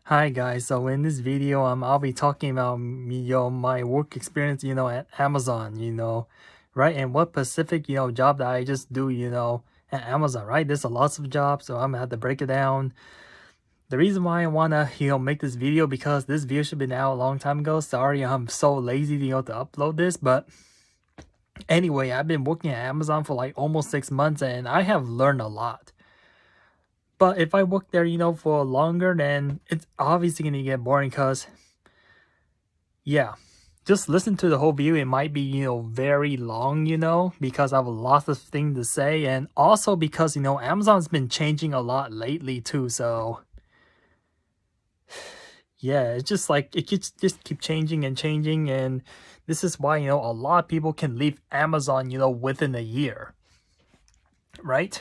Hi guys, so in this video, I'll be talking about my work experience, at Amazon, right? And what specific, job that I just do, at Amazon, right? There's a lots of jobs, so I'm gonna have to break it down. The reason why I wanna, make this video because this video should be out a long time ago. Sorry, I'm so lazy, to upload this, but anyway, I've been working at Amazon for like almost 6 months, and I have learned a lot. But if I work there, for longer, then it's obviously gonna get boring because yeah, just listen to the whole video. It might be, very long, because I have lots of things to say. And also because, Amazon's been changing a lot lately too. So yeah, it's just like it just keep changing and changing. And this is why, a lot of people can leave Amazon, within a year, right?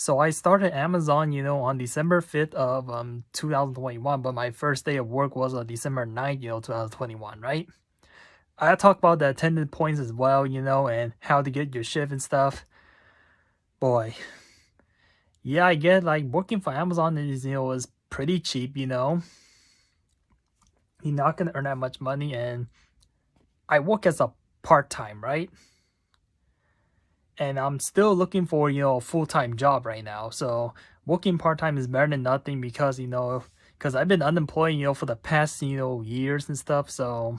So I started Amazon, on December 5th of 2021, but my first day of work was on December 9th, 2021, right? I talk about the attendance points as well, and how to get your shift and stuff. Boy, yeah, I get like working for Amazon is pretty cheap, You're not gonna earn that much money, and I work as a part-time, right? And I'm still looking for, a full-time job right now. So working part-time is better than nothing because, because I've been unemployed, for the past, years and stuff. So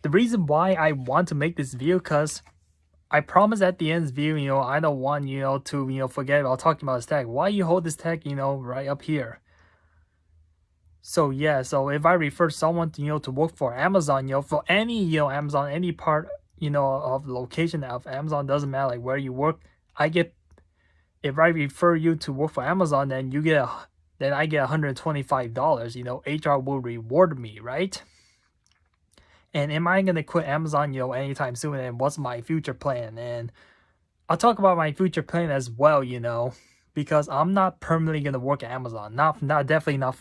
the reason why I want to make this video, because I promise at the end of this video, I don't want, to, forget about talking about this tag. Why you hold this tag, right up here? So yeah, so if I refer someone to, to work for Amazon, for any, Amazon, any part, of the location of Amazon, doesn't matter like where you work, if I refer you to work for Amazon, then then I get $125, HR will reward me, right? And am I gonna quit Amazon, anytime soon? And what's my future plan? And I'll talk about my future plan as well, because I'm not permanently gonna work at Amazon. Not definitely not,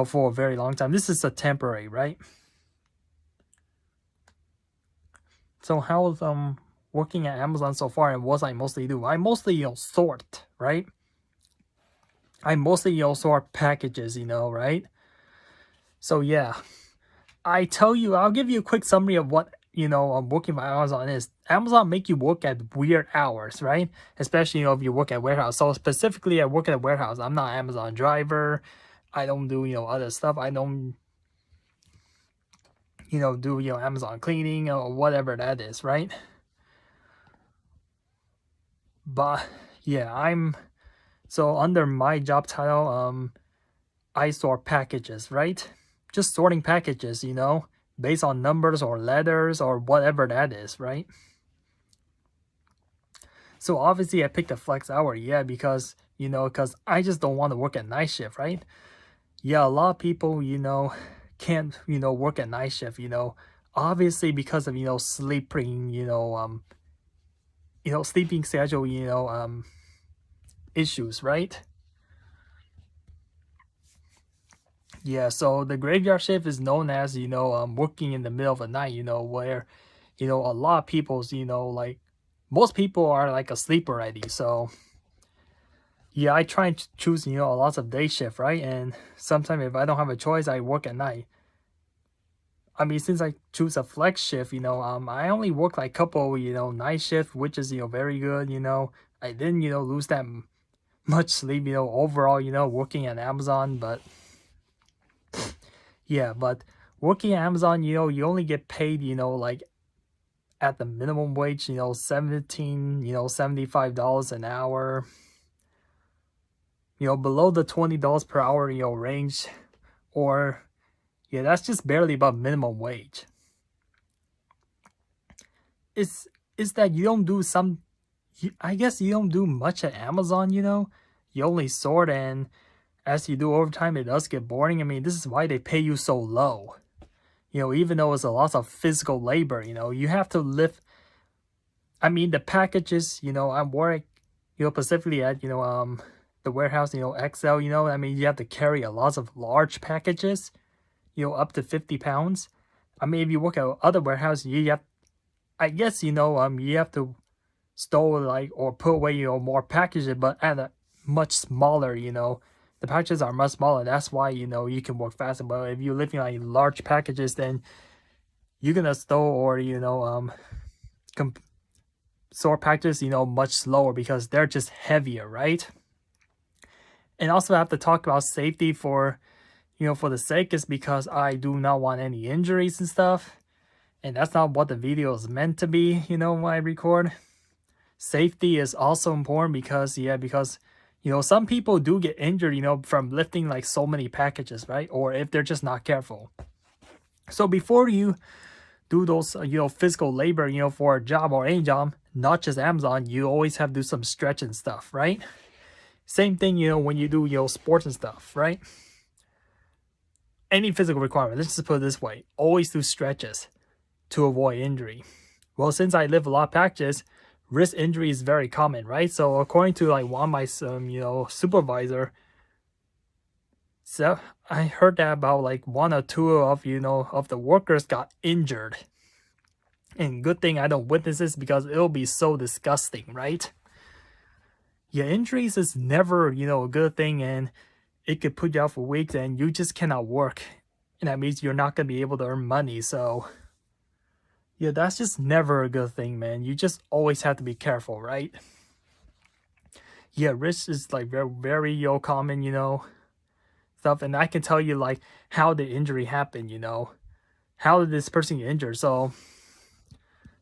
for a very long time. This is a temporary, right? So how's working at Amazon so far, and what I mostly do? I mostly sort, right? I mostly sort packages, right? So yeah, I'll give you a quick summary of what, working for Amazon is. Amazon make you work at weird hours, right? Especially, if you work at warehouse. So specifically, I work at a warehouse. I'm not an Amazon driver. I don't do, other stuff. I don't, do, Amazon cleaning or whatever that is, right? But yeah, so under my job title, I sort packages, right? Just sorting packages, based on numbers or letters or whatever that is, right? So obviously I picked a flex hour, yeah, because, because I just don't want to work at night shift, right? Yeah, a lot of people, can't, work at night shift, obviously because of, sleeping, sleeping schedule, issues, right? Yeah, so the graveyard shift is known as, working in the middle of the night, where, a lot of people's, like most people are like asleep already. So yeah, I try to choose, lots of day shift, right? And sometimes if I don't have a choice, I work at night. I mean, since I choose a flex shift, I only work like couple, night shift, which is, very good, I didn't, lose that much sleep, overall, working at Amazon, but yeah, but working at Amazon, you only get paid, like at the minimum wage, 17, $75 an hour, below the $20 per hour, range, or yeah, that's just barely above minimum wage. Is that you don't do I guess you don't do much at Amazon, you only sort, and as you do overtime, it does get boring. I mean, this is why they pay you so low. Even though it's a lot of physical labor, you have to lift. I mean, the packages, I'm working, specifically at, the warehouse, XL, I mean, you have to carry a lot of large packages, up to 50 pounds. I mean, if you work at other warehouse, you have, I guess, you have to store like or put away, more packages, but at a much smaller, the packages are much smaller. That's why, you know, you can work faster. But if you're lifting like large packages, then you're gonna store, or, you know, sort packages, you know, much slower because they're just heavier, right? And also I have to talk about safety for, you know, for the sake is because I do not want any injuries and stuff. And that's not what the video is meant to be, you know, when I record. Safety is also important because, yeah, because, you know, some people do get injured, you know, from lifting like so many packages, right? Or if they're just not careful. So before you do those, you know, physical labor, you know, for a job or any job, not just Amazon, you always have to do some stretch and stuff, right? Same thing, you know, when you do, you know, sports and stuff, right? Any physical requirement, let's just put it this way, always do stretches to avoid injury. Well, since I lift a lot of packages, wrist injury is very common, right? So according to like one of my you know, supervisor, so I heard that about like 1 or 2 of, you know, of the workers got injured. And good thing I don't witness this because it'll be so disgusting, right? Yeah, injuries is never, you know, a good thing, and it could put you out for weeks and you just cannot work. And that means you're not going to be able to earn money. So yeah, that's just never a good thing, man. You just always have to be careful, right? Yeah, risk is like very, very, you know, common, you know, stuff. And I can tell you like how the injury happened, you know. How did this person get injured? So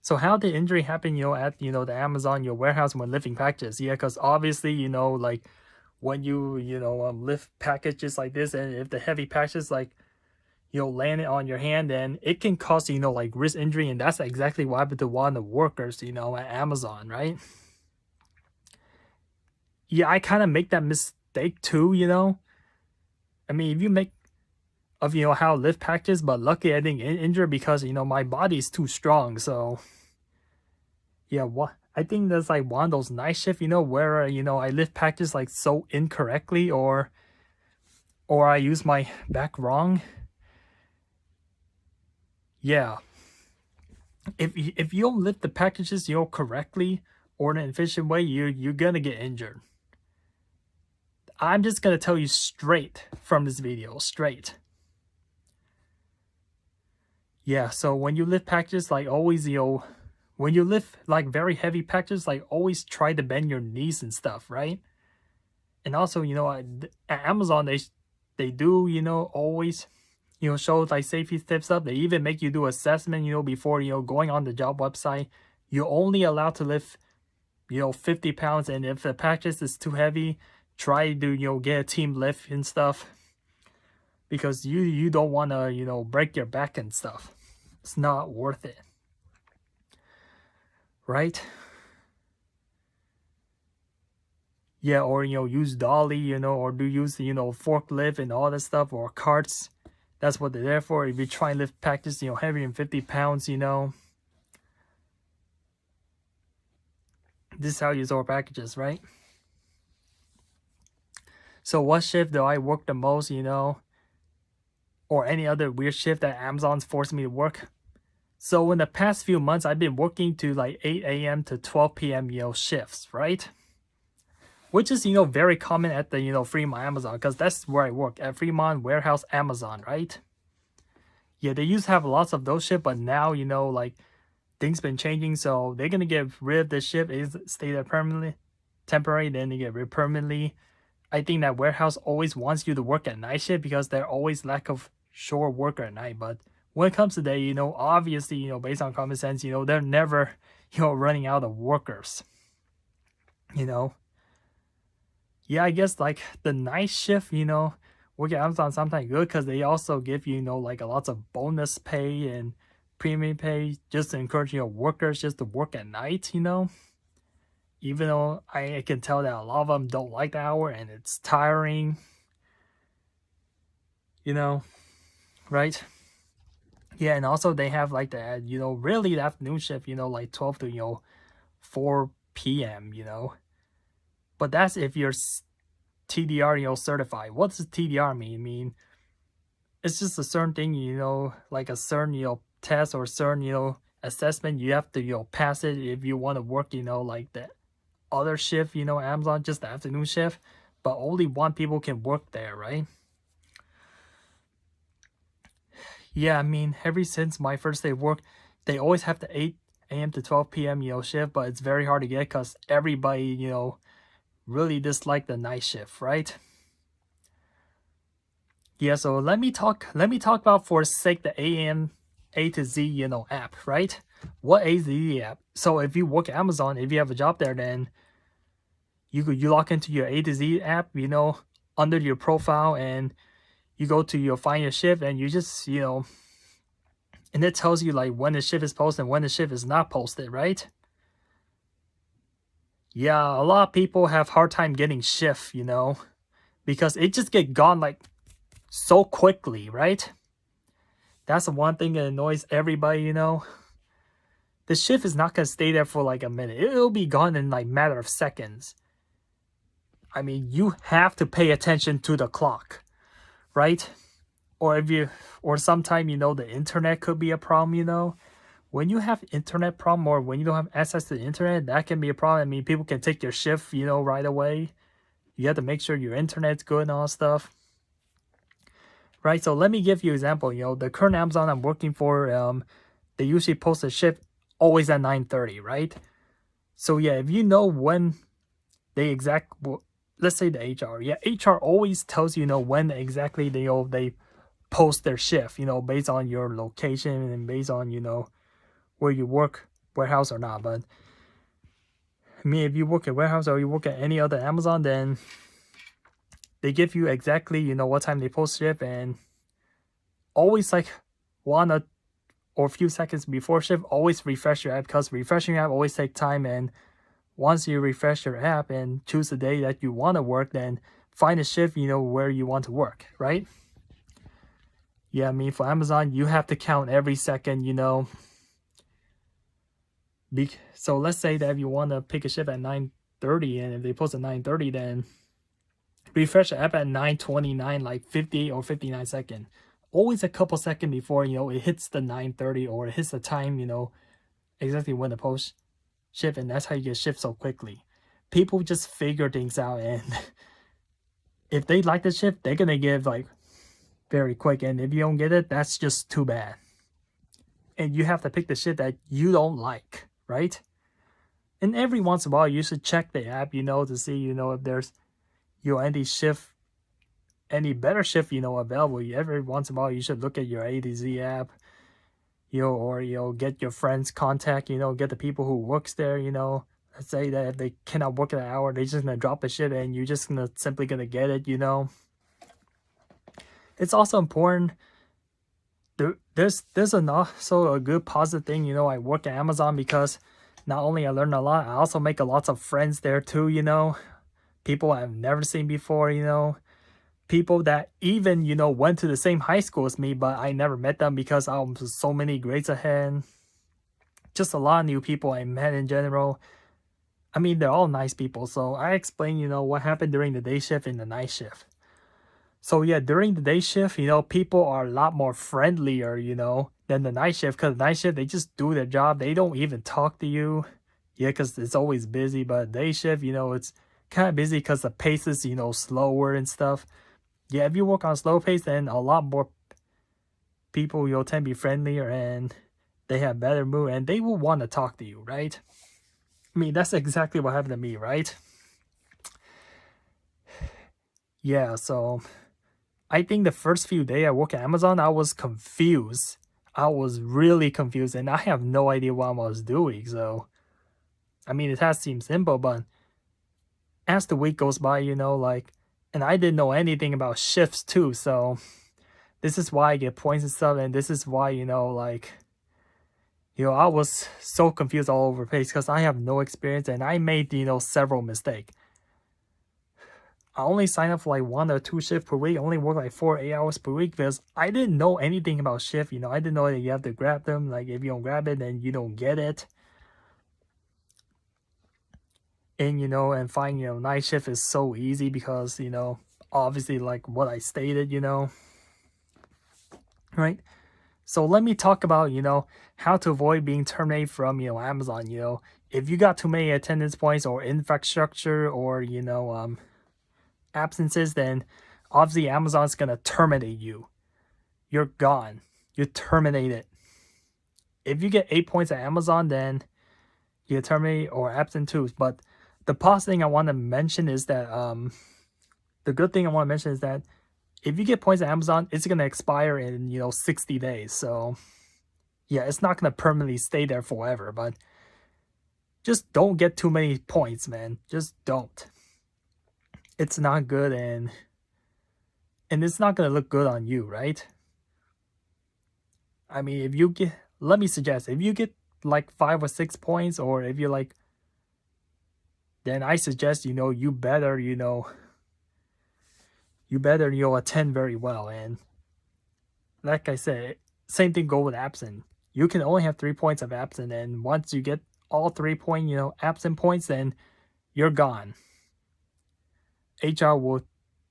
how did injury happen, you know, at, you know, the Amazon, your warehouse when lifting packages? Yeah, because obviously, you know, like when you know, lift packages like this, and if the heavy packages like, you know, land it on your hand, then it can cause, you know, like wrist injury. And that's exactly what happened to one of the workers, you know, at Amazon, right? Yeah, I kind of make that mistake too, you know. I mean, if you make of, you know, how to lift packages, but luckily I didn't get injured because, you know, my body's too strong. So yeah, what I think that's like one of those night shift, you know, where, you know, I lift packages like so incorrectly, or I use my back wrong. Yeah, if you don't lift the packages, you know, correctly or in an efficient way, you're gonna get injured. I'm just gonna tell you straight from this video, straight. Yeah, so when you lift packages, like always, you know, when you lift like very heavy packages, like always try to bend your knees and stuff, right? And also, you know, at Amazon, they do, you know, always, you know, show like safety tips up. They even make you do assessment, you know, before, you know, going on the job website. You're only allowed to lift, you know, 50 pounds. And if the package is too heavy, try to, you know, get a team lift and stuff. Because you don't want to, you know, break your back and stuff. It's not worth it. Right? Yeah, or, you know, use dolly, you know, or do use, you know, forklift and all that stuff, or carts. That's what they're there for. If you try and lift packages, you know, heavier than 50 pounds, you know, this is how you sort packages, right? So what shift do I work the most, you know, or any other weird shift that Amazon's forced me to work? So in the past few months, I've been working to like 8 a.m. to 12 p.m., you know, shifts, right? Which is, you know, very common at the, you know, Fremont Amazon, because that's where I work, at Fremont Warehouse Amazon, right? Yeah, they used to have lots of those shifts, but now, you know, like things been changing, so they're gonna get rid of this shift. It stay there permanently, temporary, then they get rid permanently. I think that warehouse always wants you to work at night shift because there always lack of shore worker at night. But when it comes to day, you know, obviously, you know, based on common sense, you know, they're never, you know, running out of workers. You know. Yeah, I guess like the night shift, you know, work at Amazon sometimes good because they also give you, you know, like a lots of bonus pay and premium pay just to encourage, you know, workers just to work at night, you know. Even though I can tell that a lot of them don't like the hour and it's tiring, you know, right? Yeah, and also they have like the, you know, really the afternoon shift, you know, like 12 to, you know, 4 p.m., you know. But that's if you're TDR, you know, certified. What does TDR mean? I mean, it's just a certain thing, you know, like a certain, you know, test or certain, you know, assessment. You have to, you know, pass it if you want to work, you know, like the other shift, you know, Amazon, just the afternoon shift. but only one people can work there, right? Yeah, I mean, ever since my first day of work, they always have the 8 a.m. to 12 p.m., shift, but it's very hard to get because everybody, really dislike the night shift, right? Yeah, so let me talk about for sake the AM A to Z, app, right? What A to Z app? So if you work at Amazon, if you have a job there, then you log into your A to Z app, under your profile, and you go to your find your shift, and you just, and it tells you like when the shift is posted and when the shift is not posted, right? Yeah, a lot of people have hard time getting shift, because it just get gone like so quickly, right? That's the one thing that annoys everybody, The shift is not gonna stay there for like a minute. It'll be gone in like matter of seconds. I mean, you have to pay attention to the clock, right? Or sometime, the internet could be a problem, When you have internet problem or when you don't have access to the internet, that can be a problem. I mean, people can take your shift, right away. You have to make sure your internet's good and all that stuff. Right, so let me give you an example. The current Amazon I'm working for, they usually post a shift always at 9:30, right? So yeah, if you know when they let's say the HR, HR always tells when exactly they post their shift, based on your location and based on where you work, warehouse or not. But I mean, if you work at warehouse or you work at any other Amazon, then they give you exactly what time they post shift, and always like one or a few seconds before shift, always refresh your app, because refreshing your app always take time. And once you refresh your app and choose the day that you want to work, then find a shift where you want to work, right? Yeah, I mean, for Amazon, you have to count every second, So let's say that if you want to pick a shift at 9:30, and if they post at 9:30, then refresh the app at 9:29, like 50 or 59 seconds. Always a couple seconds before, it hits the 9:30 or it hits the time, exactly when the post shift, and that's how you get shift so quickly. People just figure things out, and if they like the shift, they're gonna give like very quick, and if you don't get it, that's just too bad. And you have to pick the shift that you don't like, right? And every once in a while, you should check the app, to see, if there's any better shift, available. Every once in a while, you should look at your A to Z app, or get your friends' contact, get the people who works there, Let's say that if they cannot work at an hour, they're just gonna drop the shit, and you're just simply gonna get it, It's also important. There's also a good positive thing, I work at Amazon, because not only I learn a lot, I also make a lots of friends there too, People I've never seen before, People that even, went to the same high school as me, but I never met them because I was so many grades ahead. Just a lot of new people I met in general. I mean, they're all nice people. So I explain, what happened during the day shift and the night shift. So yeah, during the day shift, people are a lot more friendlier, than the night shift. Because the night shift, they just do their job. They don't even talk to you. Yeah, because it's always busy. But day shift, it's kind of busy because the pace is, slower and stuff. Yeah, if you work on slow pace, then a lot more people, tend to be friendlier, and they have better mood, and they will want to talk to you, right? I mean, that's exactly what happened to me, right? Yeah, so I think the first few days I work at Amazon, I was confused. I was really confused, and I have no idea what I was doing. So, I mean, it has seemed simple, but as the week goes by, and I didn't know anything about shifts too. So, this is why I get points and stuff, and this is why, I was so confused all over the place because I have no experience, and I made, several mistakes. I only signed up for like 1 or 2 shifts per week. I only work like 4 8 hours per week because I didn't know anything about shift. I didn't know that you have to grab them. Like if you don't grab it, then you don't get it. And and find night shift is so easy because obviously like what I stated, right? So let me talk about how to avoid being terminated from Amazon. If you got too many attendance points or infrastructure or absences, then obviously Amazon's gonna terminate you. You're gone. You're terminated. If you get 8 points at Amazon, then you terminate or absent too. But the positive thing I want to mention is that the good thing I want to mention is that if you get points at Amazon, it's gonna expire in 60 days. So yeah, it's not gonna permanently stay there forever. But just don't get too many points, man. Just don't. It's not good, and it's not gonna look good on you, right? I mean, if you get, let me suggest, if you get like 5 or 6 points, or if you like, then I suggest you better attend very well. And like I said, same thing go with absent. You can only have 3 points of absent, and once you get all 3 point absent points, then you're gone. HR will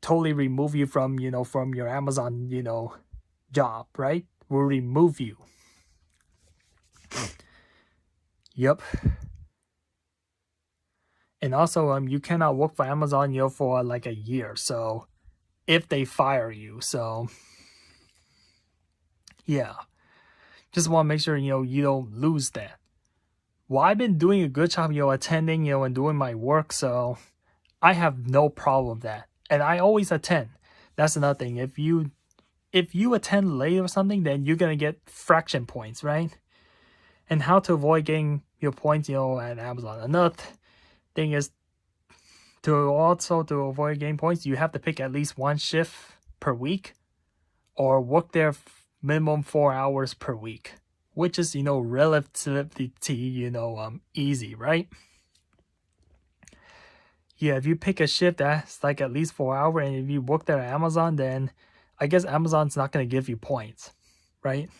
totally remove you from from your Amazon job, right? Will remove you. Yep. And also you cannot work for Amazon for like a year, so if they fire you. So yeah, just want to make sure you don't lose that. Well, I've been doing a good job attending and doing my work, so I have no problem with that. And I always attend. That's another thing. If you attend late or something, then you're gonna get fraction points, right? And how to avoid getting your points at Amazon. Another thing is to avoid getting points, you have to pick at least one shift per week, or work there minimum 4 hours per week, which is relatively easy, right? Yeah, if you pick a shift that's like at least 4 hours, and if you work there at Amazon, then I guess Amazon's not gonna give you points, right?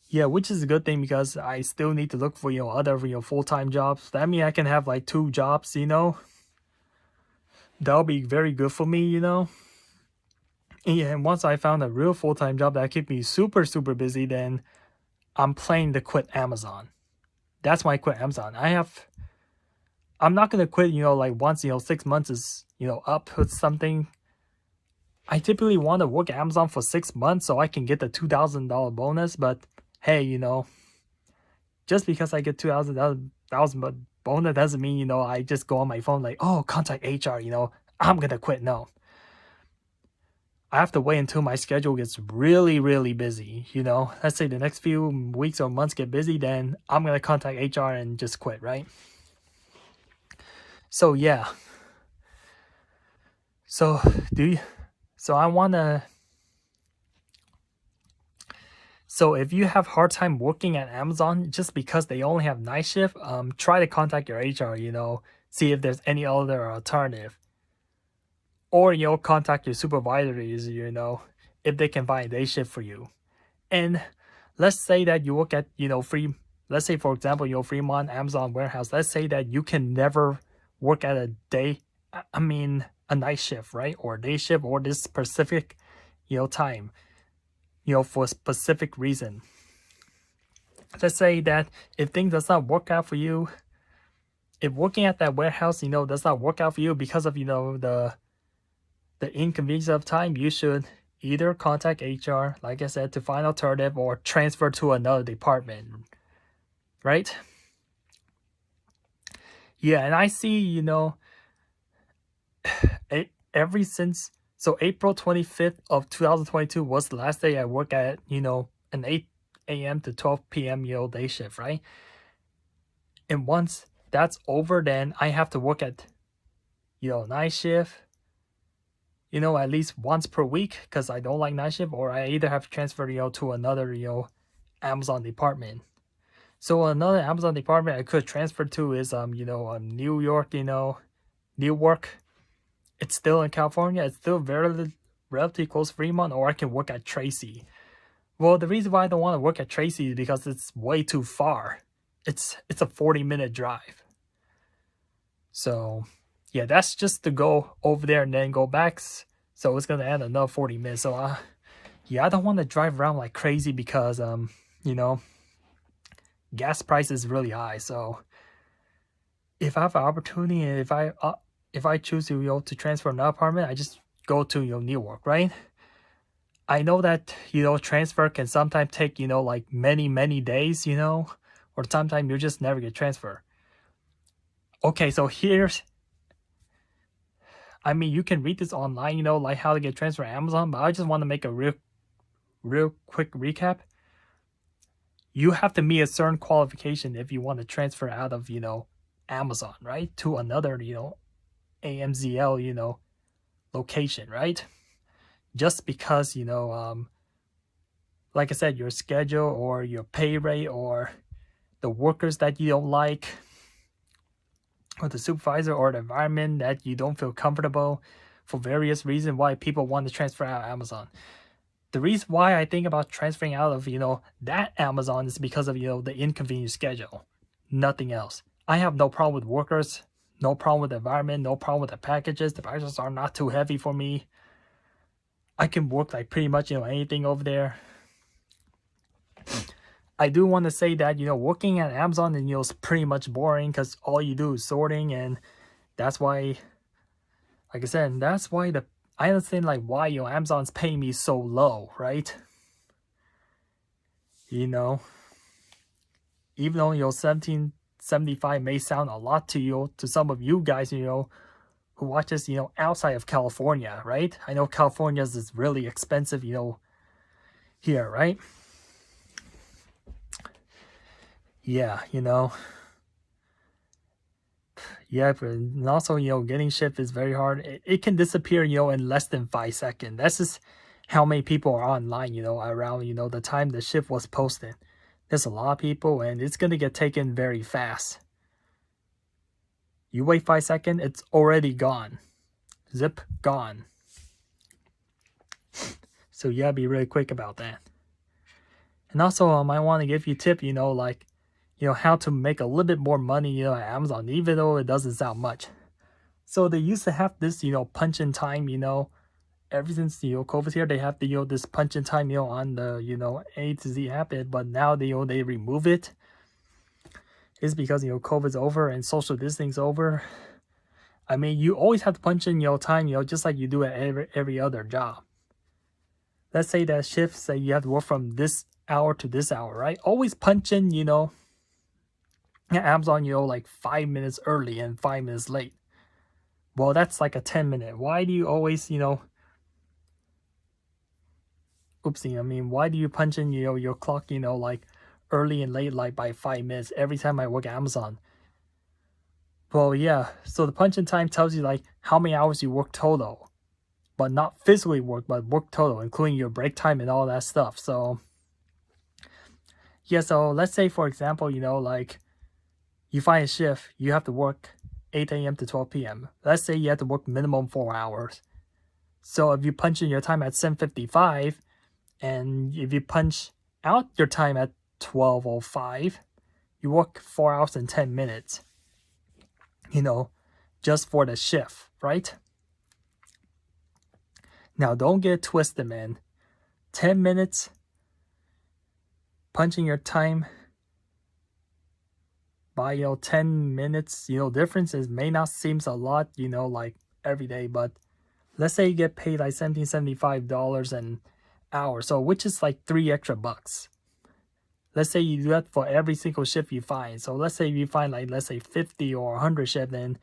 Yeah, which is a good thing, because I still need to look for other full-time jobs. That means I can have like 2 jobs. That'll be very good for me. Yeah, and once I found a real full-time job that keep me super busy, then I'm planning to quit Amazon. That's why I quit Amazon. I'm not gonna quit like once 6 months is up with something. I typically want to work at Amazon for 6 months so I can get the $2,000 bonus. But hey, just because I get $2,000 bonus doesn't mean I just go on my phone like, oh, contact HR. I'm gonna quit. No, I have to wait until my schedule gets really busy. Let's say the next few weeks or months get busy, then I'm gonna contact HR and just quit, right? So yeah. So I wanna. So if you have hard time working at Amazon just because they only have night shift, try to contact your HR. See if there's any other alternative, or contact your supervisors. If they can find a day shift for you. And let's say that you work at let's say for example Fremont Amazon warehouse. Let's say that you can never work at a night shift, right? Or a day shift, or this specific time, for a specific reason. Let's say that if things does not work out for you, if working at that warehouse does not work out for you because of the inconvenience of time, you should either contact HR, like I said, to find alternative, or transfer to another department, right? Yeah, and I see ever since, so April 25th of 2022 was the last day I worked at an 8 a.m. to 12 p.m. day shift, right? And once that's over, then I have to work at night shift at least once per week, because I don't like night shift, or I either have to transfer to another Amazon department. So another Amazon department I could transfer to is New York, Newark. It's still in California. It's still very relatively close to Fremont, or I can work at Tracy. Well, the reason why I don't want to work at Tracy is because it's way too far. It's a 40-minute drive. So yeah, that's just to go over there and then go back. So it's gonna add another 40 minutes. So yeah, I don't want to drive around like crazy, because gas price is really high. So if I have an opportunity, and if I if I choose to, to transfer an apartment, I just go to, Newark, right? I know that, transfer can sometimes take, like many days, or sometimes you just never get transfer. Okay, so I mean, you can read this online, like how to get transfer on Amazon, but I just want to make a real quick recap. You have to meet a certain qualification if you want to transfer out of, Amazon, right? To another, AMZL, location, right? Just because, like I said, your schedule or your pay rate or the workers that you don't like, or the supervisor or the environment that you don't feel comfortable for various reasons why people want to transfer out of Amazon. The reason why I think about transferring out of, that Amazon is because of, the inconvenient schedule. Nothing else. I have no problem with workers, no problem with the environment, no problem with the packages. The packages are not too heavy for me. I can work like pretty much, anything over there. I do want to say that, working at Amazon and, is pretty much boring because all you do is sorting, and that's why, like I said, that's why I understand like why, Amazon's paying me so low, right? Even though, $17.75 may sound a lot to some of you guys, who watches, outside of California, right? I know California's is really expensive, here, right? Yeah, yeah, and also, getting shipped is very hard. It can disappear, in less than 5 seconds. That's just how many people are online, around, the time the ship was posted. There's a lot of people, and it's going to get taken very fast. You wait 5 seconds, it's already gone. Zip, gone. So you gotta be really quick about that. And also, I want to give you a tip, like, how to make a little bit more money, at Amazon, even though it doesn't sound much. So they used to have this, punch-in time, ever since, COVID's here, they have the, this punch-in time, on the, A to Z app, but now they remove it. It's because, COVID's over and social distancing's over. I mean, you always have to punch in, time, just like you do at every other job. Let's say that shift, say you have to work from this hour to this hour, right? Always punch in, at Amazon, like 5 minutes early and 5 minutes late. Well, that's like a 10-minute. Why do you always, oopsie, I mean, why do you punch in, your clock, like early and late, like by 5 minutes every time I work at Amazon? Well, yeah, so the punch in time tells you like how many hours you work total, but not physically work, but work total, including your break time and all that stuff. So, yeah, so let's say, for example, like you find a shift, you have to work 8 a.m. to 12 p.m. Let's say you have to work minimum 4 hours. So if you punch in your time at 7:55, and if you punch out your time at 12:05, you work 4 hours and 10 minutes, just for the shift, right? Now, don't get twisted, man. 10 minutes punching your time by, 10 minutes, differences may not seem a lot, like every day, but let's say you get paid like $17.75 an hour, so which is like $3 extra. Let's say you do that for every single shift you find. So let's say you find like, let's say 50 or 100 shift, then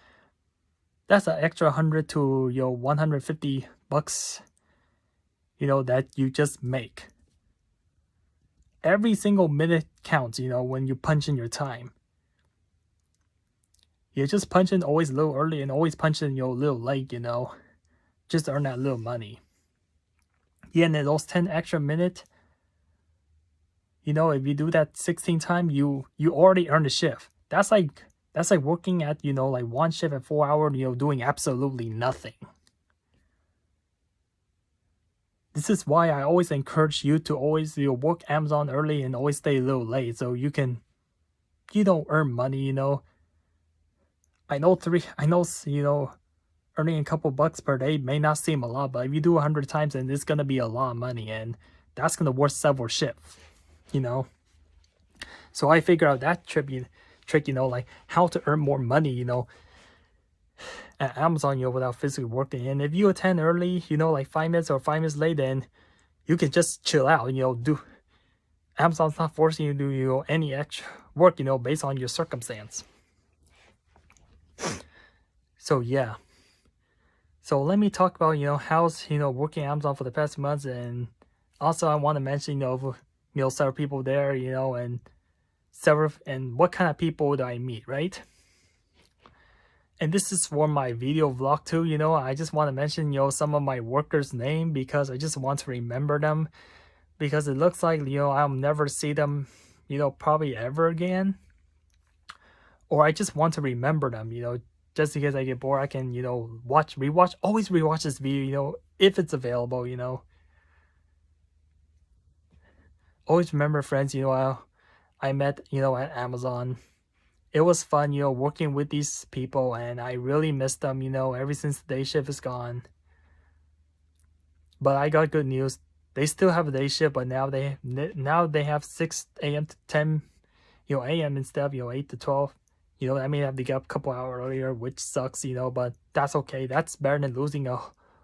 that's an extra 100 to $150, that you just make. Every single minute counts, when you punch in your time. You just punch in always a little early and always punch in a little late, just to earn that little money. Yeah, and then those 10 extra minutes, if you do that 16 times, you already earn the shift. That's like working at, like one shift at 4 hours, doing absolutely nothing. This is why I always encourage you to always, work Amazon early and always stay a little late, so you can, earn money, I know, earning a couple bucks per day may not seem a lot, but if you do 100 times, then it's gonna be a lot of money, and that's gonna worth several shifts, So I figured out that trick, like how to earn more money, at Amazon, without physically working. And if you attend early, like 5 minutes or 5 minutes late, then you can just chill out, do Amazon's not forcing you to do, any extra work, based on your circumstance. So yeah. So let me talk about, how's, working at Amazon for the past months. And also I want to mention, several people there, and what kind of people do I meet, right? And this is for my video vlog too, I just want to mention, some of my workers' name because I just want to remember them, because it looks like, I'll never see them, probably ever again. Or I just want to remember them, just in case I get bored, I can, always rewatch this video, if it's available, Always remember friends, I met, at Amazon. It was fun, working with these people, and I really miss them, ever since the day shift is gone. But I got good news. They still have a day shift, but now they have 6 a.m. to 10 a.m. instead of 8 to 12. I may have to get up a couple hours earlier, which sucks, but that's okay. That's better than losing a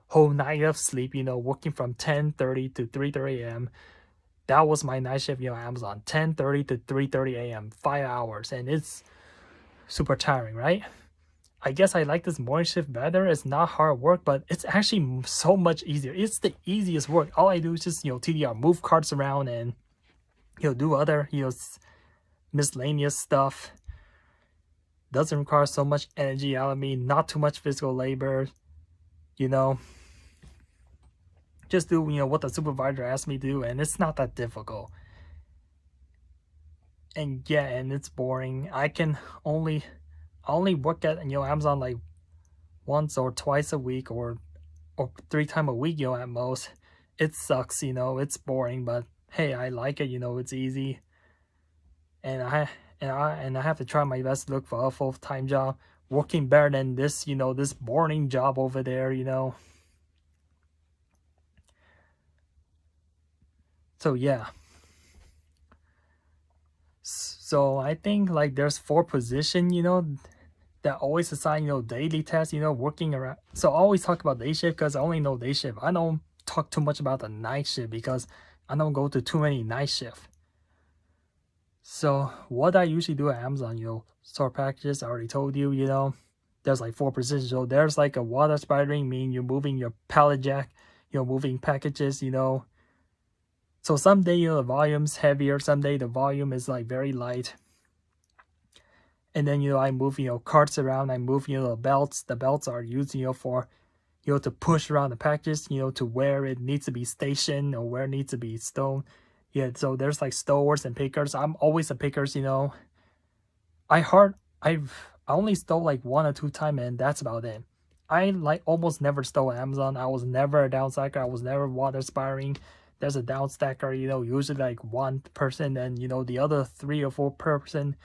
whole night of sleep, working from 10:30 to 3:30 a.m. That was my night shift, Amazon, 10:30 to 3:30 a.m., 5 hours, and it's super tiring, right? I guess I like this morning shift better. It's not hard work, but it's actually so much easier. It's the easiest work. All I do is just, TDR, move carts around and, do other, miscellaneous stuff. Doesn't require so much energy out of me, not too much physical labor, just do, what the supervisor asked me to do, and it's not that difficult. And yeah, and it's boring. I only work at, Amazon like once or twice a week, or 3 times a week, at most. It sucks, it's boring, but hey, I like it, it's easy. And I have to try my best to look for a full-time job, working better than this, this boring job over there, So yeah. So I think like there's 4 positions, that always assign, daily tasks, working around. So I always talk about day shift because I only know day shift. I don't talk too much about the night shift because I don't go to too many night shifts. So what I usually do at Amazon, sort packages, I already told you, there's like 4 positions. So there's like a water spidering, meaning you're moving your pallet jack, moving packages, So someday, the volume's heavier, someday the volume is like very light. And then, I move, carts around, I move, the belts. The belts are used, for, to push around the packages, to where it needs to be stationed or where it needs to be stowed. Yeah, so there's like stowers and pickers. I'm always a pickers, I only stole like 1 or 2 times, and that's about it. I like almost never stole at Amazon. I was never a down stacker. I was never water spiring. There's a down stacker, usually like 1 person, and the other 3 or 4 person,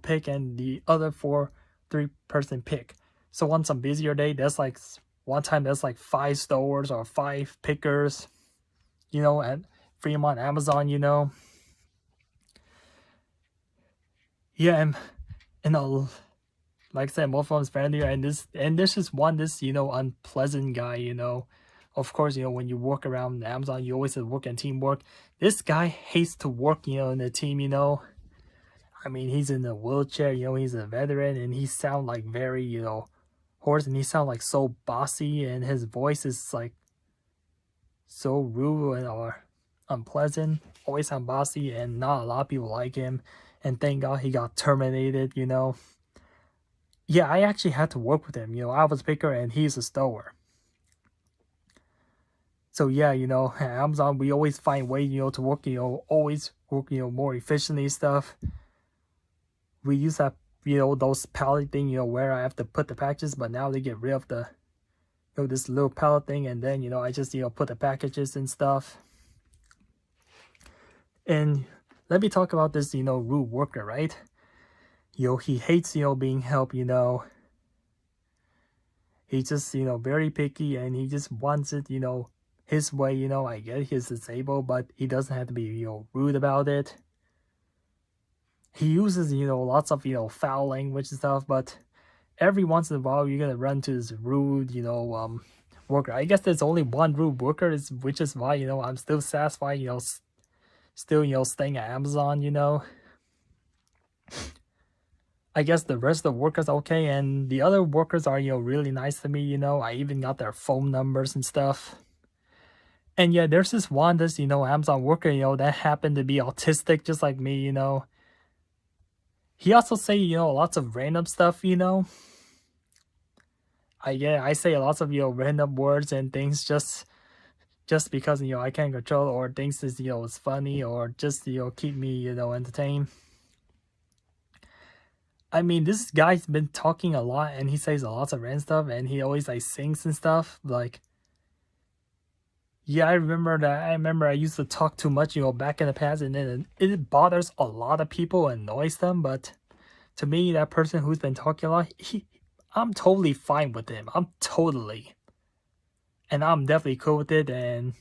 pick, and the other 3 person pick. So on some busier day, there's like one time there's like 5 stowers or 5 pickers, at Fremont, Amazon, Yeah, and like I said, most of them is friendlier, and this is one, unpleasant guy, Of course, when you work around Amazon, you always have work and teamwork. This guy hates to work, in the team, I mean, he's in a wheelchair, he's a veteran, and he sounds like very, hoarse, and he sounds like so bossy, and his voice is like so rude or unpleasant. Always sound bossy, and not a lot of people like him. And thank God he got terminated, Yeah, I actually had to work with him, I was a picker and he's a stower. So yeah, at Amazon, we always find ways, to work, always work, more efficiently stuff. We used to have, those pallet thing, where I have to put the packages, but now they get rid of the, this little pallet thing, and then, I just, put the packages and stuff. And let me talk about this, rude worker, right? He hates, being helped, He's just, very picky, and he just wants it, his way, I get he's disabled, but he doesn't have to be, rude about it. He uses, lots of, foul language and stuff, but every once in a while you're gonna run to this rude, worker. I guess there's only one rude worker, which is why I'm still satisfied, still staying at Amazon. I guess the rest of the workers okay, and the other workers are really nice to me. I even got their phone numbers and stuff. And yeah, there's this one, this Amazon worker, that happened to be autistic just like me. He also say lots of random stuff. I say lots of random words and things just because I can't control, or thinks is it's funny, or just keep me entertained. I mean, this guy's been talking a lot, and he says a lot of random stuff, and he always like sings and stuff. Like, yeah, I remember that. I remember I used to talk too much, back in the past, and then it bothers a lot of people and annoys them. But to me, that person who's been talking a lot, I'm totally fine with him. And I'm definitely cool with it. And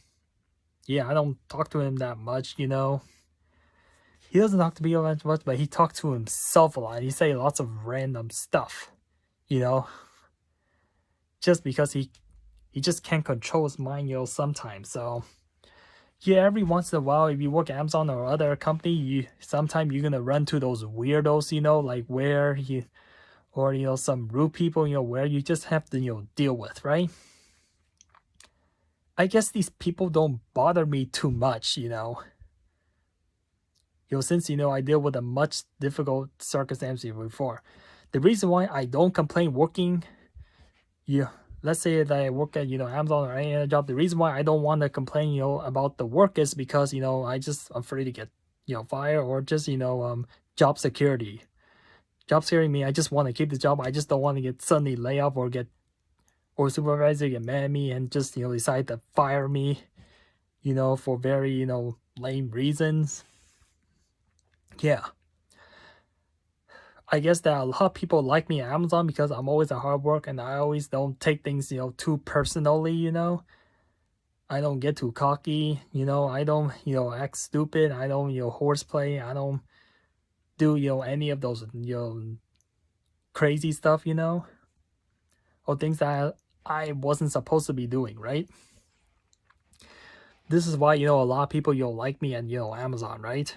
yeah, I don't talk to him that much. He doesn't talk to me that much, but he talks to himself a lot. He say lots of random stuff, just because he just can't control his mind, sometimes. So yeah, every once in a while, if you work at Amazon or other company, sometimes you're gonna run to those weirdos, like where or some rude people, where you just have to deal with, right? I guess these people don't bother me too much, since I deal with a much difficult circumstance before. The reason why I don't complain working, let's say that I work at Amazon or any other job, the reason why I don't want to complain about the work is because I'm afraid to get fired, or just job security. Job security means I just want to keep the job. I just don't want to get suddenly laid off, or supervisor get mad at me and just decide to fire me for very lame reasons. Yeah, I guess that a lot of people like me at Amazon because I'm always a hard work, and I always don't take things too personally. I don't get too cocky. I don't act stupid. I don't horseplay. I don't do any of those crazy stuff. Or things that I wasn't supposed to be doing, right? This is why a lot of people like me and Amazon, right?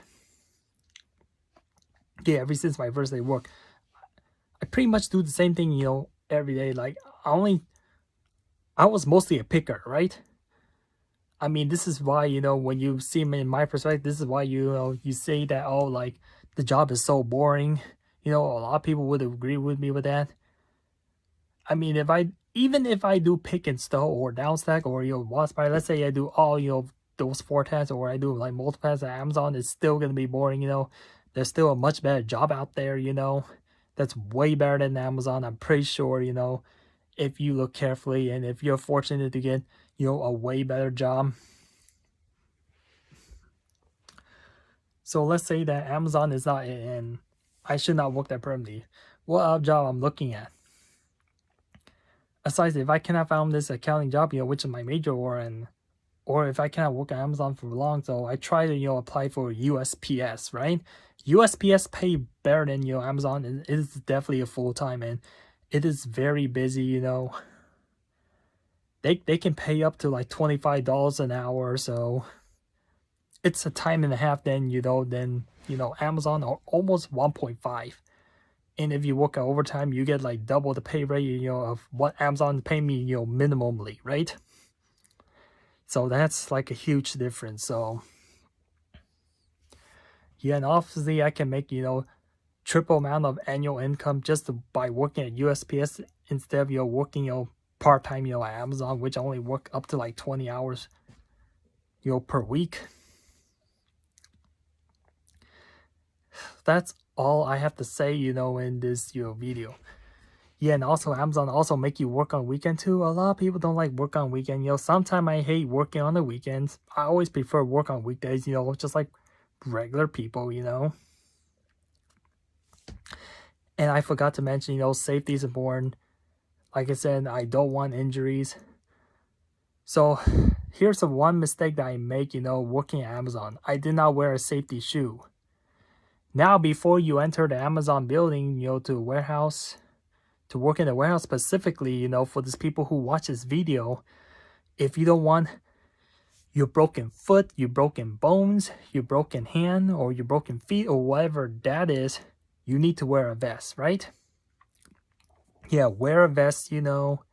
Yeah, ever since my first day of work, I pretty much do the same thing every day. Like, I was mostly a picker, right? I mean, this is why when you see me in my perspective, this is why you say that, oh, like, the job is so boring. A lot of people would agree with me with that. I mean, even if I do pick and stow or downstack or watch by, let's say I do all those 4 tasks, or I do like multiple tasks at Amazon, it's still gonna be boring. There's still a much better job out there. That's way better than Amazon. I'm pretty sure. If you look carefully, and if you're fortunate to get a way better job. So let's say that Amazon is not it, and I should not work there permanently. What other job I'm looking at? Aside, if I cannot find this accounting job, which is my major, or if I cannot work at Amazon for long, so I try to apply for USPS, right? USPS pay better than Amazon, and it is definitely a full-time, and it is very busy. They can pay up to like $25 an hour, so it's a time and a half than Amazon, or almost 1.5. And if you work at overtime, you get like double the pay rate of what Amazon pay me minimally, right? So that's like a huge difference. So yeah, and obviously I can make triple amount of annual income just by working at USPS instead of working part-time at Amazon, which I only work up to like 20 hours per week. That's all I have to say in this video. Yeah, and also Amazon also make you work on weekend too. A lot of people don't like work on weekend. Sometimes I hate working on the weekends. I always prefer work on weekdays, just like regular people, And I forgot to mention, safety is important. Like I said, I don't want injuries. So here's the one mistake that I make, working at Amazon. I did not wear a safety shoe. Now, before you enter the Amazon building, to a warehouse, to work in a warehouse specifically, you know, for these people who watch this video, if you don't want your broken foot, your broken bones, your broken hand, or your broken feet, or whatever that is, you need to wear a vest, right? Yeah, wear a vest, you know,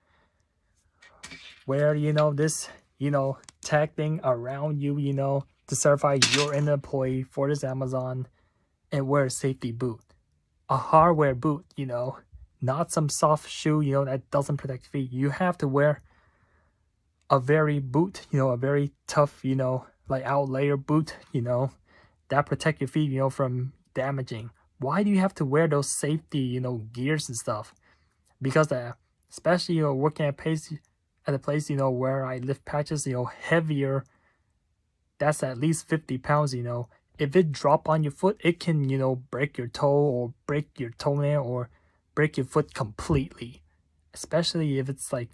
wear, you know, this, you know, tag thing around you, you know, to certify you're an employee for this Amazon, and wear a safety boot. A hardware boot, you know, not some soft shoe, you know, that doesn't protect feet. You have to wear a very boot, you know, a very tough, you know, like outlayer boot, you know, that protect your feet, you know, from damaging. Why do you have to wear those safety, you know, gears and stuff? Because especially, you know, working at a place, you know, where I lift patches, you know, heavier, that's at least 50 pounds, you know. If it drop on your foot, it can, you know, break your toe or break your toenail or break your foot completely. Especially if it's like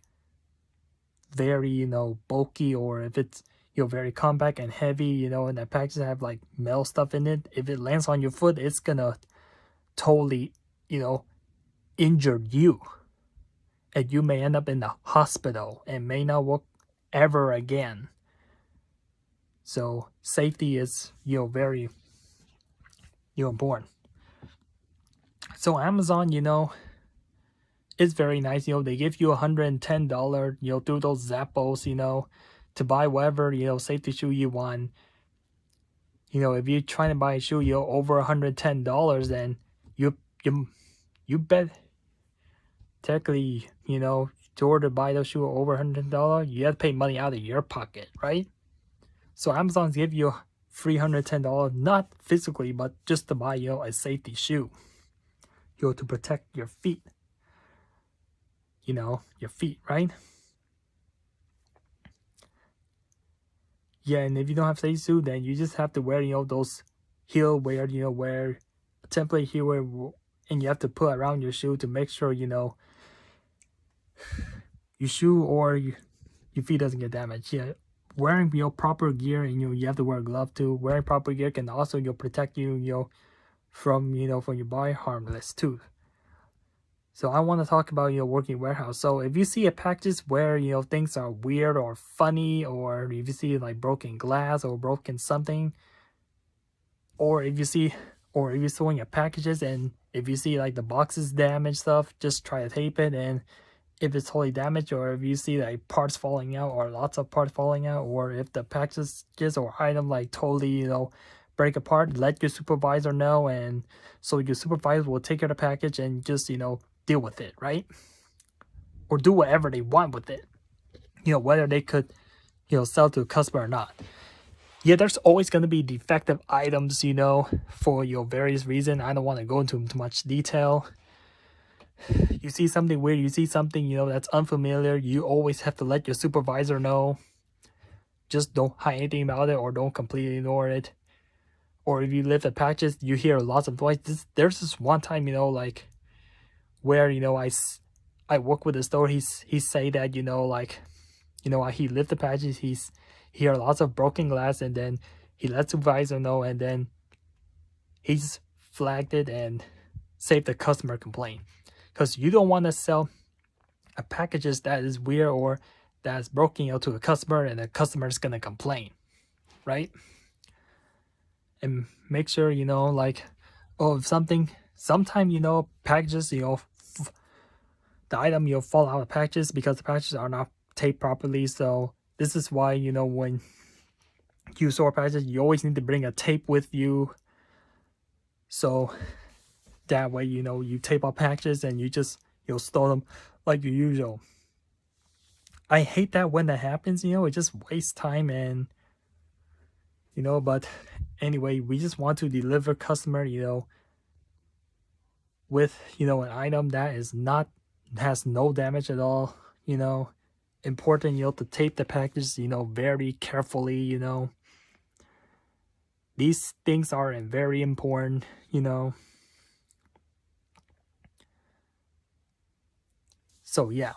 very, you know, bulky, or if it's, you know, very compact and heavy, you know, and the packages have like metal stuff in it. If it lands on your foot, it's gonna totally, you know, injure you. And you may end up in the hospital and may not work ever again. So safety is, you know, very, you know, important. So Amazon, you know, it's very nice. You know, they give you $110, you know, through those Zappos, you know, to buy whatever, you know, safety shoe you want. You know, if you're trying to buy a shoe, you know, over $110, then you bet technically, you know, in order to buy those shoes over $110, you have to pay money out of your pocket, right? So Amazon's give you $310, not physically, but just to buy, you know, a safety shoe, you know, to protect your feet. You know, your feet, right? Yeah, and if you don't have safety shoe, then you just have to wear, you know, those heel wear, you know, wear a template heel wear, and you have to put around your shoe to make sure, you know, your shoe or your feet doesn't get damaged. Yeah, wearing, you know, proper gear, and you know, you have to wear a glove too. Wearing proper gear can also, you know, protect you, you know, from your body harmless too. So I want to talk about, you know, working warehouse. So if you see a package where, you know, things are weird or funny, or if you see like broken glass or broken something, or if you're throwing your packages and if you see like the boxes damaged stuff, just try to tape it. And if it's totally damaged, or if you see like parts falling out or lots of parts falling out, or if the packages or item like totally, you know, break apart, let your supervisor know, and so your supervisor will take care of the package and just, you know, deal with it, right? Or do whatever they want with it, you know, whether they could, you know, sell to a customer or not. Yeah, there's always going to be defective items, you know, for your various reasons. I don't want to go into too much detail. You see something weird, you see something, you know, that's unfamiliar, you always have to let your supervisor know. Just don't hide anything about it, or don't completely ignore it. Or if you lift the patches, you hear lots of noise. There's this one time, you know, like where, you know, I work with a store. He say that, you know, like, you know, he lift the patches. He hear lots of broken glass, and then he let supervisor know, and then he's flagged it and saved the customer complaint. Because you don't want to sell a packages that is weird or that's broken, you know, to a customer, and the customer is gonna complain, right? And make sure, you know, like, oh, if sometime, you know, packages, you know, the item, you know, fall out of packages because the packages are not taped properly. So this is why, you know, when you store packages, you always need to bring a tape with you. So that way, you know, you tape up packages and you just, you'll store them like usual. I hate that when that happens, you know, it just wastes time, and, you know, but anyway, we just want to deliver customer, you know, with, you know, an item that has no damage at all, you know. Important, you know, to tape the package, you know, very carefully, you know. These things are very important, you know. So yeah.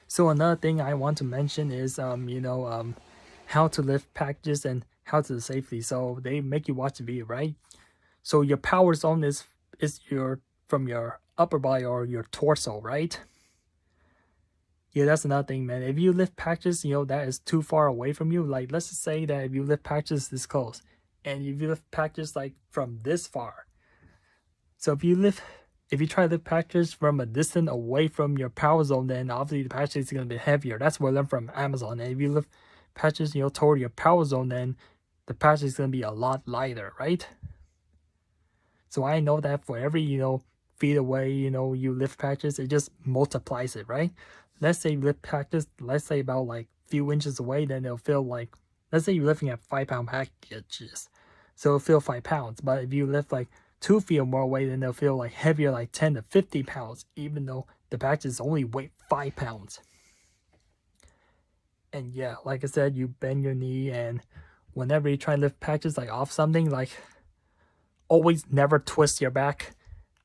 So another thing I want to mention is you know, how to lift packages and how to safely. So they make you watch the video, right? So your power zone is from your upper body or your torso, right? Yeah, that's another thing, man. If you lift packages, that is too far away from you. Like, let's just say that if you lift packages this close, and if you lift packages like from this far. So if you try to lift packages from a distance away from your power zone, then obviously the package is gonna be heavier. That's what I learned from Amazon. And if you lift patches, toward your power zone, then the patch is gonna be a lot lighter, right? So I know that for every, feet away, you lift patches, it just multiplies it, right? Let's say you lift patches, let's say about like few inches away, then it'll feel like, let's say you're lifting at 5-pound packages. So it'll feel 5 pounds. But if you lift like 2 feet or more away, then they'll feel like heavier, like 10 to 50 pounds, even though the packages only weigh 5 pounds. And yeah, like I said, you bend your knee, and whenever you try to lift patches like off something, like always never twist your back.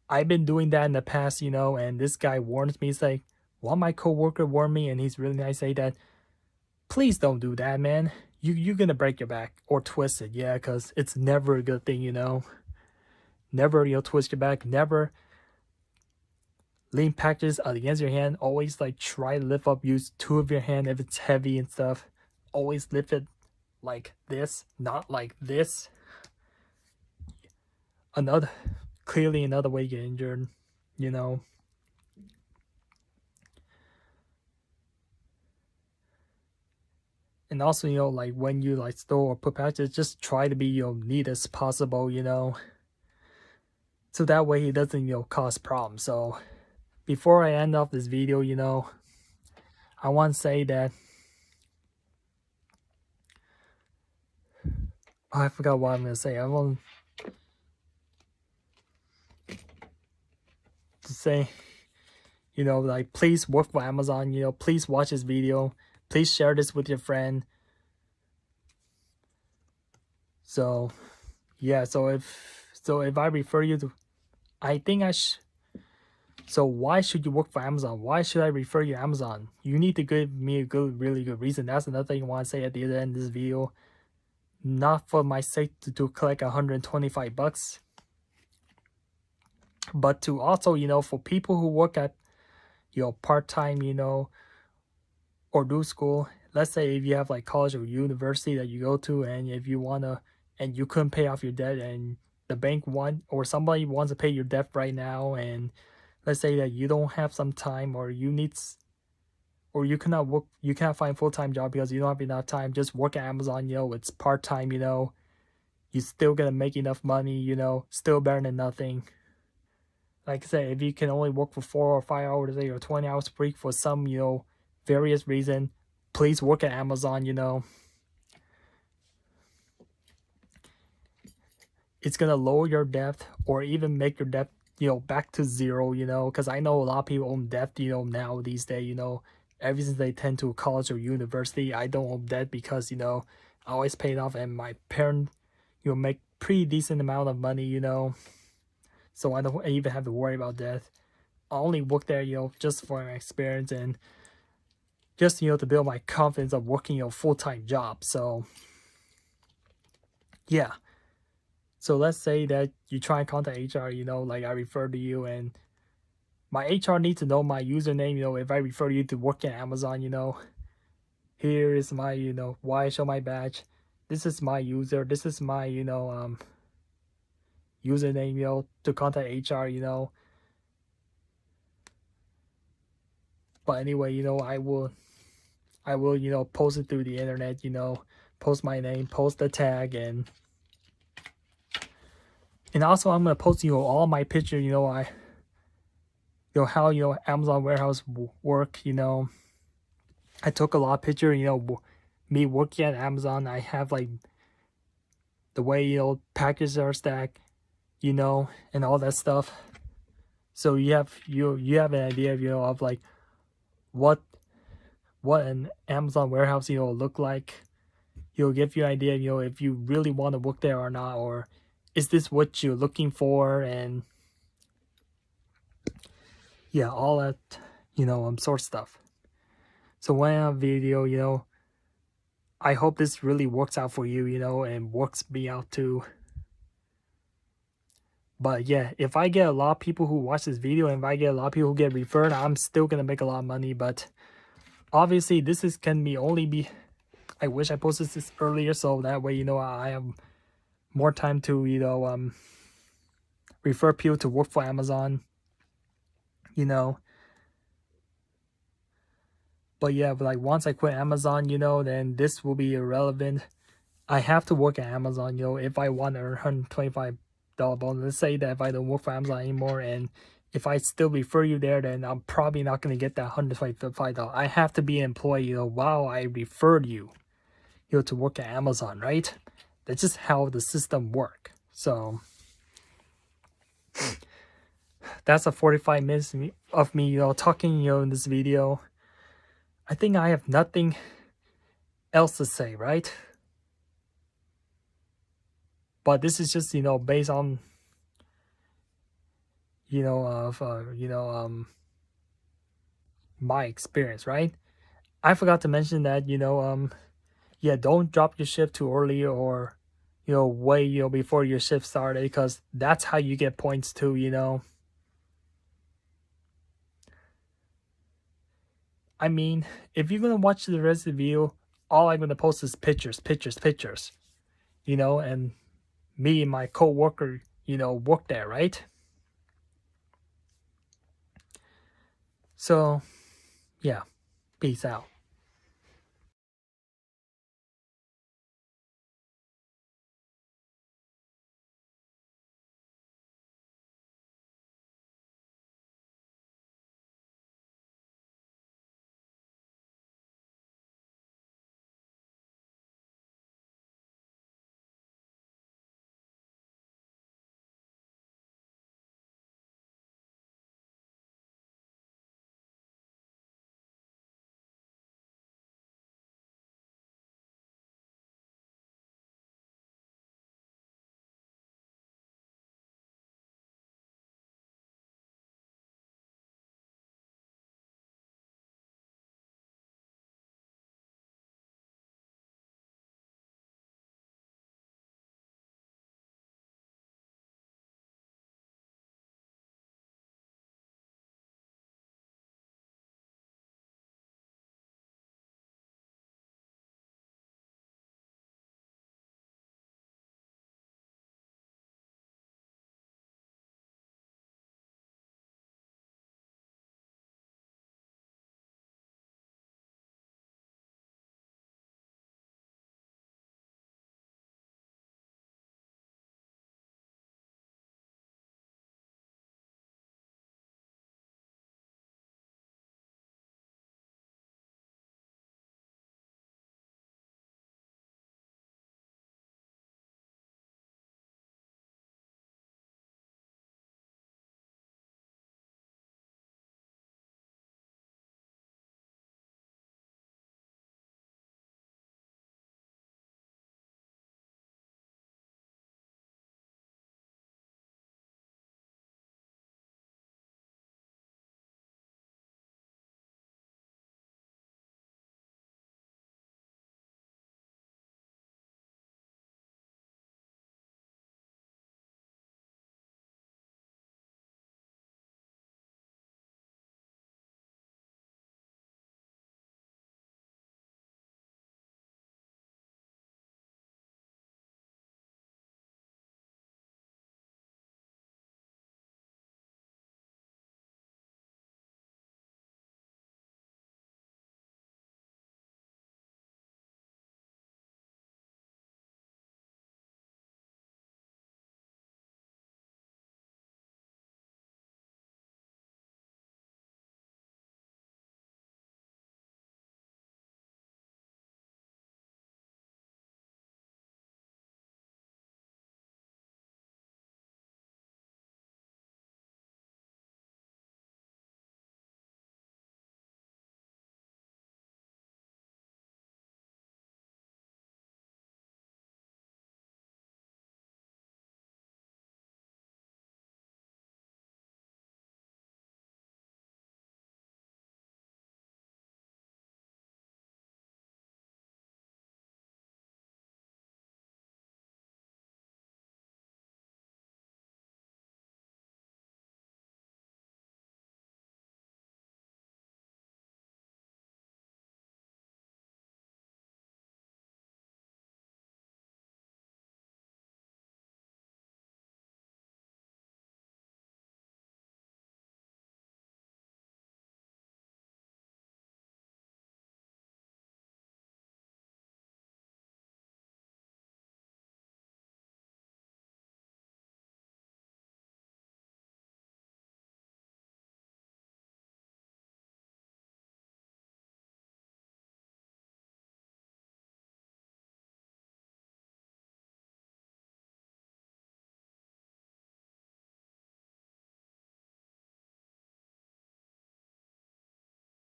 I've been doing that in the past, and this guy warns me. He's like, one of my coworker warned me, and he's really nice, say that, please don't do that, man. You're gonna break your back or twist it, yeah, because it's never a good thing, Never, twist your back. Never lean packages against your hand. Always like try to lift up. Use 2 of your hand if it's heavy and stuff. Always lift it like this, not like this. Clearly another way you get injured, And also, like when you like store or put patches, just try to be neat as possible, so that way it doesn't cause problems. So before I end off this video, I want to say that I forgot what I'm gonna say. I want to say, like, please work for Amazon. Please watch this video. Please share this with your friend. So yeah, so if I refer you to, I think so why should you work for Amazon? Why should I refer you to Amazon? You need to give me a really good reason. That's another thing I want to say at the end of this video. Not for my sake to collect $125, but to also, for people who work at, part-time, or do school. Let's say if you have like college or university that you go to, and if you and you couldn't pay off your debt, and the bank or somebody wants to pay your debt right now, and let's say that you don't have some time, or you cannot work, you cannot find full-time job because you don't have enough time, just work at Amazon. It's part-time, you're still gonna make enough money, still better than nothing. Like I said, if you can only work for 4 or 5 hours a day or 20 hours per week for some, various reason, please work at Amazon. It's gonna lower your debt, or even make your debt, back to zero, because I know a lot of people own debt, now these days, ever since they tend to college or university. I don't own debt because, I always paid off, and my parents, make pretty decent amount of money, so I don't even have to worry about that. I only work there, just for my experience, and just, to build my confidence of working a full-time job. So yeah. So let's say that you try and contact HR, like I refer to you, and my HR needs to know my username, if I refer you to work at Amazon, here is my, why I show my badge. This is my user. This is my, username, to contact HR, But anyway, I will, post it through the internet, post my name, post the tag, and also I'm gonna post, all my picture, how, Amazon warehouse work, I took a lot of picture, me working at Amazon. I have like the way, packages are stacked, and all that stuff. So you have an idea of, of like what an Amazon warehouse, look like. Give you an idea, if you really want to work there or not, or is this what you're looking for, and yeah, all that, sort of stuff. So when I have a video, I hope this really works out for you, and works me out too. But yeah, if I get a lot of people who watch this video and if I get a lot of people who get referred, I'm still gonna make a lot of money. But obviously this is can be only be, I wish I posted this earlier so that way, you know, I have more time to, you know, refer people to work for Amazon, you know. But yeah, but like once I quit Amazon, you know, then this will be irrelevant. I have to work at Amazon, you know, if I want to earn $125 bonus. Let's say that if I don't work for Amazon anymore and if I still refer you there, then I'm probably not going to get that $125. I have to be an employee, you know, while I referred you, you know, to work at Amazon, right? That's just how the system works. So that's a 45 minutes of me, you know, talking, you know, in this video. I think I have nothing else to say, right? But this is just, you know, based on, you know, my experience, right? I forgot to mention that, you know, yeah, don't drop your shift too early or, you know, way, you know, before your shift started, because that's how you get points too, you know. I mean, if you're gonna watch the rest of the video, all I'm gonna post is pictures, you know, and me and my co-worker, you know, work there, right? So, yeah, peace out.